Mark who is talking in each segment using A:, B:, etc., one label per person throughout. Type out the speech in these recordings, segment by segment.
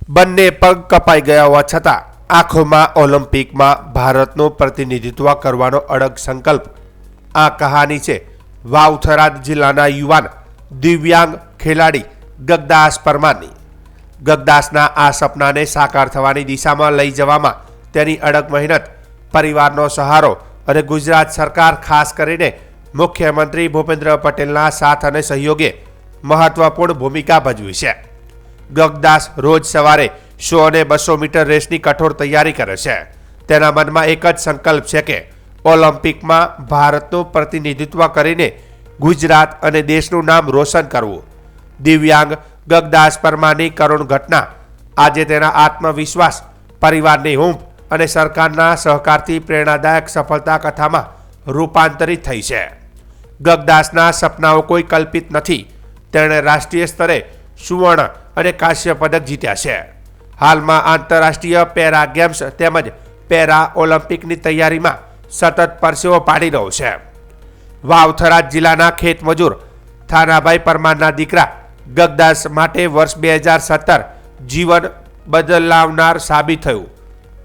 A: બંને પગ કપાઈ ગયા હોવા છતાં આંખોમાં ઓલિમ્પિકમાં ભારતનું પ્રતિનિધિત્વ કરવાનો અડગ સંકલ્પ. આ કહાની છે વાવ-થરાદ જિલ્લાના યુવાન દિવ્યાંગ ખેલાડી ગગદાસ પરમારની. ગગદાસના આ સપનાને સાકાર થવાની દિશામાં લઈ જવામાં તેની અડગ મહેનત, પરિવારનો સહારો અને ગુજરાત સરકાર ખાસ કરીને મુખ્યમંત્રી ભૂપેન્દ્ર પટેલના સાથ અને સહયોગે મહત્વપૂર્ણ ભૂમિકા ભજવી છે. ગગદાસ રોજ સવારે 100 અને 200 મીટર રેસની કઠોર તૈયારી કરે છે. તેના મનમાં એક જ સંકલ્પ છે કે ઓલિમ્પિકમાં ભારતનું પ્રતિનિધિત્વ કરીને ગુજરાત અને દેશનું નામ રોશન કરવું. દિવ્યાંગ ગગદાસ પરમારની કરુણ ઘટના આજે તેના આત્મવિશ્વાસ, પરિવારની હૂંફ અને સરકારના સહકારથી પ્રેરણાદાયક સફળતા કથામાં રૂપાંતરિત થઈ છે. ગગદાસના સપનાઓ કોઈ કલ્પિત નથી. તેણે રાષ્ટ્રીય સ્તરે સુવર્ણ અને કાંસ્ય પદક જીત્યા છે. હાલમાં આંતરરાષ્ટ્રીય પેરા ગેમ્સ તેમજ પેરા ઓલિમ્પિકની તૈયારીમાં સતત પરસેવો પાડી રહ્યો છે. વાવ-થરાદ જિલ્લાના ખેતમજૂર થાનાભાઈ પરમારના દીકરા ગગદાસ માટે વર્ષ 2017 જીવન બદલાવનાર સાબિત થયું.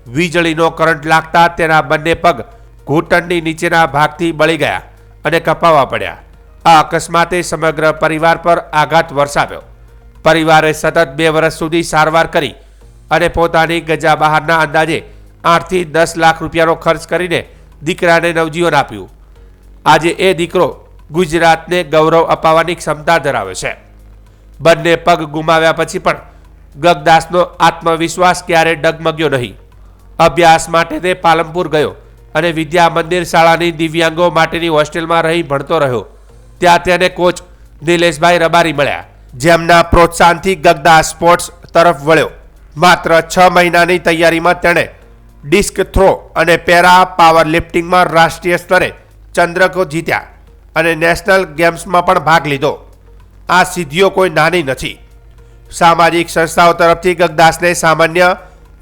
A: વીજળીનો કરંટ લાગતા તેના બંને પગ ઘૂંટણની નીચેના ભાગથી બળી ગયા અને કપાવવા પડ્યા. આ અકસ્માતે સમગ્ર પરિવાર પર આઘાત વરસાવ્યો. પરિવારે સતત 2 વર્ષ સુધી સારવાર કરી અને પોતાની ગજા બહારના અંદાજે 8 થી 10 લાખ રૂપિયાનો ખર્ચ કરીને દીકરાને નવજીવન આપ્યું. આજે એ દીકરો ગુજરાતને ગૌરવ અપાવવાની ક્ષમતા ધરાવે છે. બંને પગ ગુમાવ્યા પછી પણ ગગદાસનો આત્મવિશ્વાસ ક્યારે ડગમગ્યો નહીં. અભ્યાસ માટે તે પાલનપુર ગયો અને વિદ્યા મંદિર શાળાની દિવ્યાંગો માટેની હોસ્ટેલમાં રહી ભણતો રહ્યો. ત્યાં તેને કોચ નિલેશભાઈ રબારી મળ્યા, જેમના પ્રોત્સાહનથી ગગદાસ સ્પોર્ટ્સ તરફ વળ્યો. માત્ર 6 મહિનાની તૈયારીમાં તેણે ડિસ્ક થ્રો અને પેરા પાવર લિફ્ટિંગમાં રાષ્ટ્રીય સ્તરે ચંદ્રકો જીત્યા અને નેશનલ ગેમ્સમાં પણ ભાગ લીધો. આ સિદ્ધિઓ કોઈ નાની નથી. સામાજિક સંસ્થાઓ તરફથી ગગદાસને સામાન્ય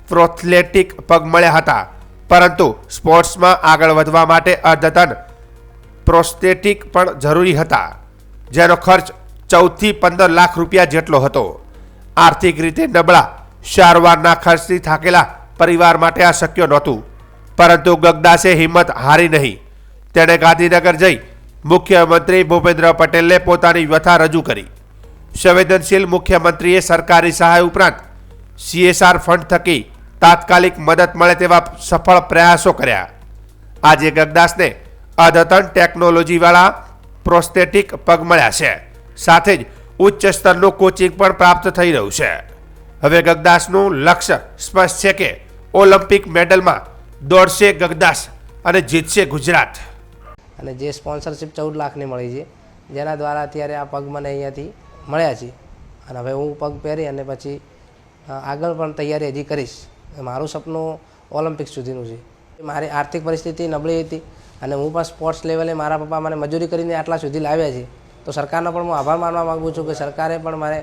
A: પ્રોથ્લેટિક પગ મળ્યા હતા, પરંતુ સ્પોર્ટ્સમાં આગળ વધવા માટે અદ્યતન પ્રોસ્થેટિક પણ જરૂરી હતા, જેનો ખર્ચ 14 થી 15 લાખ રૂપિયા જેટલો હતો. આર્થિક રીતે નબળા, સારવારના ખર્ચથી થાકેલા પરિવાર માટે આ શક્ય નહોતું, પરંતુ ગગદાસે હિંમત હારી નહીં. તેણે ગાંધીનગર જઈ મુખ્યમંત્રી ભૂપેન્દ્ર પટેલને પોતાની વ્યથા રજૂ કરી. સંવેદનશીલ મુખ્યમંત્રીએ સરકારી સહાય ઉપરાંત CSR ફંડ થકી તાત્કાલિક મદદ મળે તેવા સફળ પ્રયાસો કર્યા. આજે ગગદાસને અદ્યતન ટેકનોલોજીવાળા પ્રોસ્થેટિક પગ મળ્યા છે. સાથે જ ઉચ્ચ સ્તરનું કોચિંગ પણ પ્રાપ્ત થઈ રહ્યું છે. હવે ગગદાસનું લક્ષ્ય સ્પષ્ટ છે કે ઓલિમ્પિક મેડલમાં દોડશે ગગદાસ અને જીતશે ગુજરાત.
B: અને જે સ્પોન્સરશિપ 14 લાખની મળી છે, જેના દ્વારા અત્યારે આ પગ મને અહીંયાથી મળ્યા છે. અને હવે હું પગ પહેરી અને પછી આગળ પણ તૈયારી હજી કરીશ. મારું સપનું ઓલિમ્પિક સુધીનું છે. મારી આર્થિક પરિસ્થિતિ નબળી હતી અને હું પણ સ્પોર્ટ્સ લેવલે મારા પપ્પા મને મજૂરી કરીને આટલા સુધી લાવ્યા છે. તો સરકારનો પણ હું આભાર માનવા માગું છું કે સરકારે પણ મારે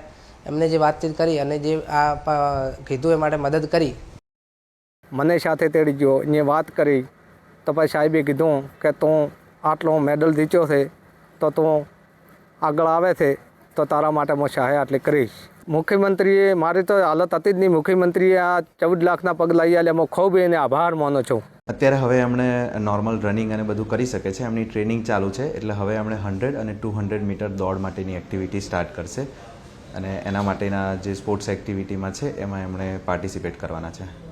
B: એમને જે વાતચીત કરી અને જે આ કીધું એ માટે મદદ કરી.
C: મને સાથે તેડી ગયો, એને વાત કરી તો પછી સાહેબે કીધું કે તું આટલો મેડલ જીત્યો છે તો તું આગળ આવે છે તો તારા માટે હું સહાય આટલી કરીશ. મુખ્યમંત્રીએ, મારી તો હાલત હતી જ નહીં, મુખ્યમંત્રીએ આ 14 લાખના પગ લઈ આવ્યા. હું ખૂબ એને આભાર માનું છું.
D: અત્યારે હવે એમણે નોર્મલ રનિંગ અને બધું કરી શકે છે. એમની ટ્રેનિંગ ચાલુ છે, એટલે હવે એમણે 100 અને 200 મીટર દોડ માટેની એક્ટિવિટી સ્ટાર્ટ કરશે અને એના માટેના જે સ્પોર્ટ્સ એક્ટિવિટીમાં છે એમાં એમણે પાર્ટિસિપેટ કરવાના છે.